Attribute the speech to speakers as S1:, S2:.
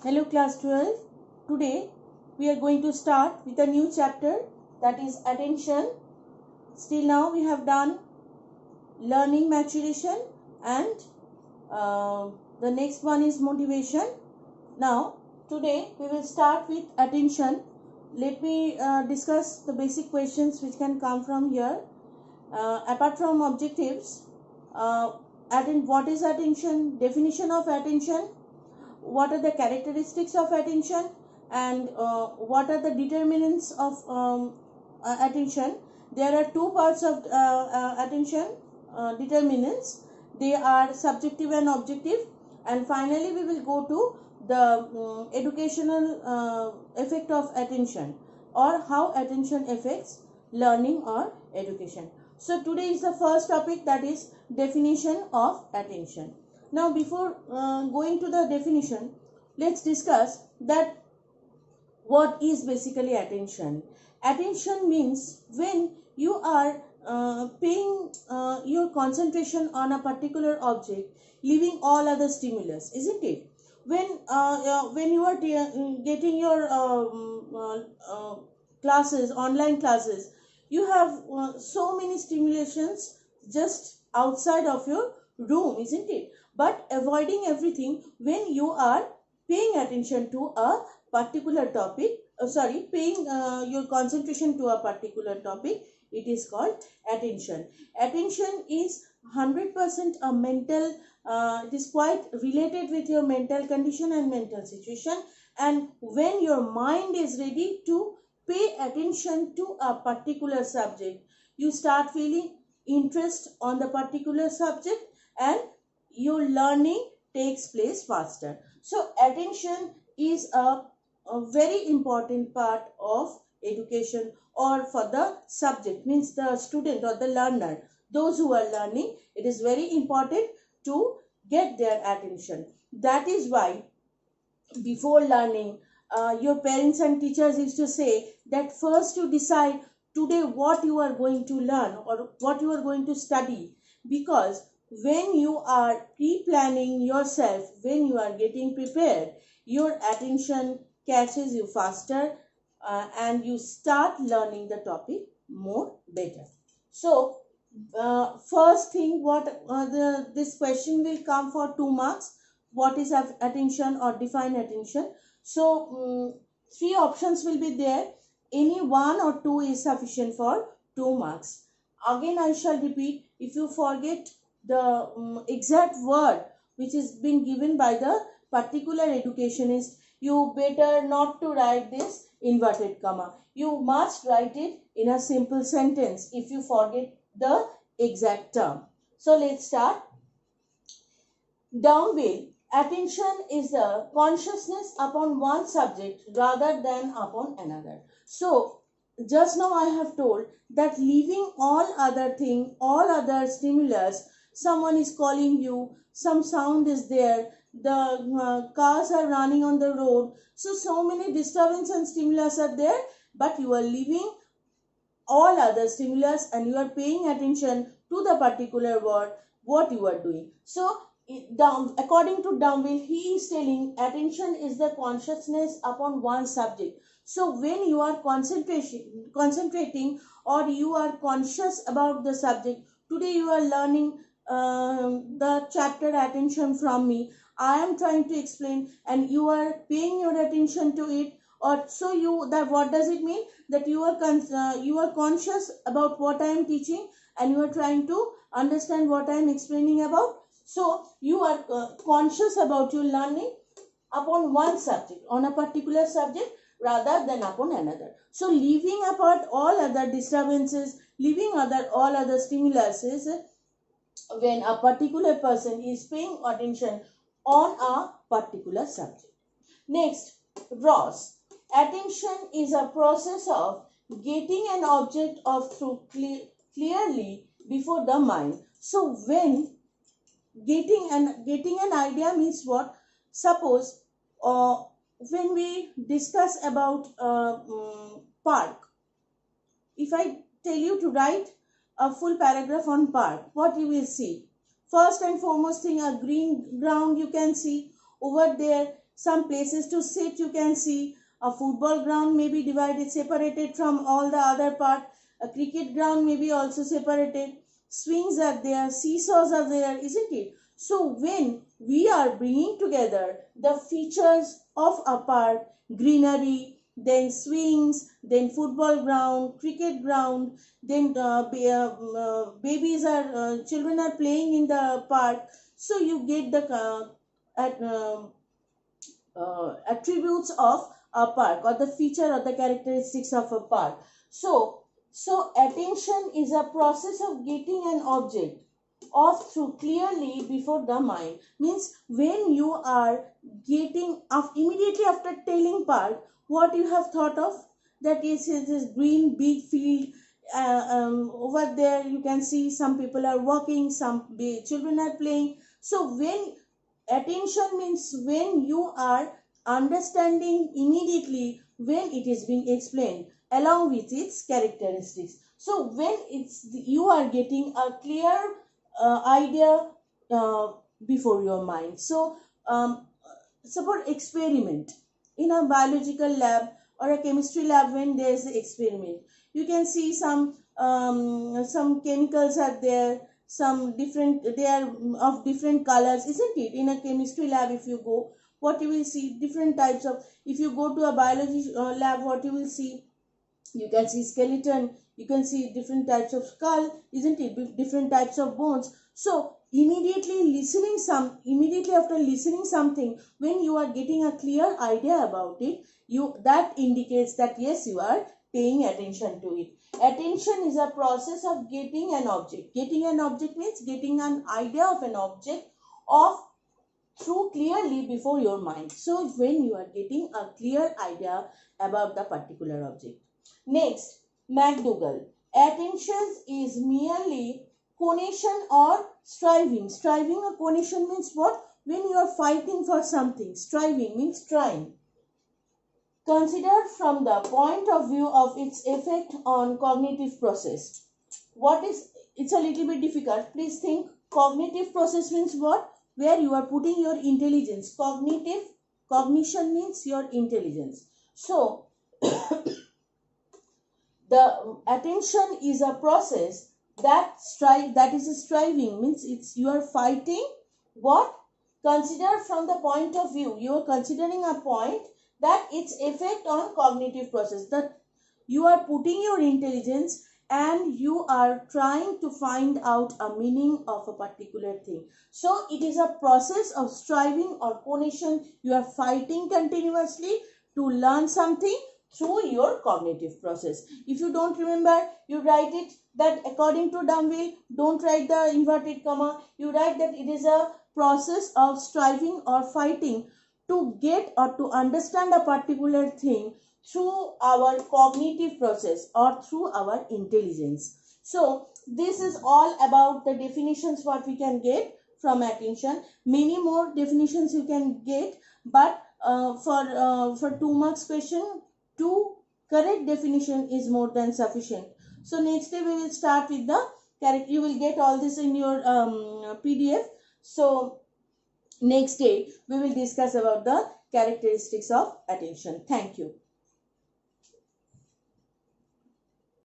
S1: Hello class 12. Today we are going to start with a new chapter, that is attention. Still now we have done learning maturation and the next one is motivation. Now today we will start with attention. Let me discuss the basic questions which can come from here. Apart from objectives, what is attention, definition of attention, what are the characteristics of attention, and what are the determinants of attention. There are two parts of attention determinants. They are subjective and objective, and finally we will go to the educational effect of attention, or how attention affects learning or education. So today is the first topic, that is definition of attention. Now before going to the definition, let's discuss that what is basically attention. Attention means when you are paying your concentration on a particular object, leaving all other stimulus, isn't it? When you are getting your classes, online classes, you have so many stimulations just outside of your room, isn't it? But avoiding everything, when you are paying attention to a particular topic, paying your concentration to a particular topic, it is called attention. Attention is 100% a mental, it is quite related with your mental condition and mental situation. And when your mind is ready to pay attention to a particular subject, you start feeling interest on the particular subject and your learning takes place faster. So attention is a very important part of education, or for the subject, means the student or the learner, those who are learning, it is very important to get their attention. That is why before learning, your parents and teachers used to say that first you decide today what you are going to learn or what you are going to study, because when you are pre-planning yourself, when you are getting prepared, your attention catches you faster and you start learning the topic more better. So first thing, this question will come for 2 marks. What is attention, or define attention? So three options will be there. Any one or two is sufficient for 2 marks. Again I shall repeat, if you forget the exact word which is being given by the particular educationist, you better not to write this inverted comma. You must write it in a simple sentence if you forget the exact term. So let's start. Downville. Attention is the consciousness upon one subject rather than upon another. So just now I have told that leaving all other thing, all other stimulus, someone is calling you, some sound is there, the cars are running on the road, so many disturbance and stimulus are there, but you are leaving all other stimulus and you are paying attention to the particular word, what you are doing. So according to Downville, he is telling attention is the consciousness upon one subject. So when you are concentrating or you are conscious about the subject, today you are learning the chapter attention from me, I am trying to explain and you are paying your attention to it, or so you, that what does it mean? That you are conscious about what I am teaching and you are trying to understand what I am explaining about. So you are conscious about your learning upon one subject, on a particular subject rather than upon another. So leaving apart all other disturbances, leaving all other stimuluses, when a particular person is paying attention on a particular subject. Next, Ross. Attention is a process of getting an object of truth clearly before the mind. So when getting an idea means what? Suppose when we discuss about park, if I tell you to write a full paragraph on park, what you will see? First and foremost thing, a green ground you can see over there. some places to sit you can see. A football ground may be divided, separated from all the other part. A cricket ground may be also separated. Swings are there, seesaws are there, isn't it? So when we are bringing together the features of a park, greenery, then swings, then football ground, cricket ground, then babies are children are playing in the park, so you get the at, attributes of a park, or the feature or the characteristics of a park. So attention is a process of getting an object off through clearly before the mind. Means when you are getting immediately after telling park, what you have thought of, that is this green big field. Over there you can see some people are walking, some children are playing. So when attention means when you are understanding immediately when it is being explained along with its characteristics. So when you are getting a clear idea uh, before your mind. So suppose experiment in a biological lab or a chemistry lab. When there is an experiment, you can see some chemicals are there, some different, they are of different colors, isn't it? In a chemistry lab, if you go, what you will see, different types of. If you go to a biology lab, what you will see, you can see skeleton, you can see different types of skull, isn't it? Different types of bones. So immediately after listening something, when you are getting a clear idea about it, that indicates that yes, you are paying attention to it. Attention is a process of getting an object. Getting an object means getting an idea of an object of through clearly before your mind. So when you are getting a clear idea about the particular object. Next, McDougall. Attention is merely conation or striving. Striving or conation means what? When you are fighting for something. Striving means trying. Considered from the point of view of its effect on cognitive process. It's a little bit difficult. Please think. Cognitive process means what? Where you are putting your intelligence. Cognition means your intelligence. So, the attention is a process that is a striving, means you are fighting what? Consider from the point of view. You are considering a point that its effect on cognitive process, that you are putting your intelligence and you are trying to find out a meaning of a particular thing. So it is a process of striving or conation. You are fighting continuously to learn something through your cognitive process. If you don't remember, you write it that according to Dumville, don't write the inverted comma. You write that it is a process of striving or fighting to get or to understand a particular thing through our cognitive process or through our intelligence. So this is all about the definitions what we can get from attention. Many more definitions you can get, but for 2 marks question, 2 correct definition is more than sufficient. So next day we will start with the character. You will get all this in your PDF. So next day we will discuss about the characteristics of attention. Thank you.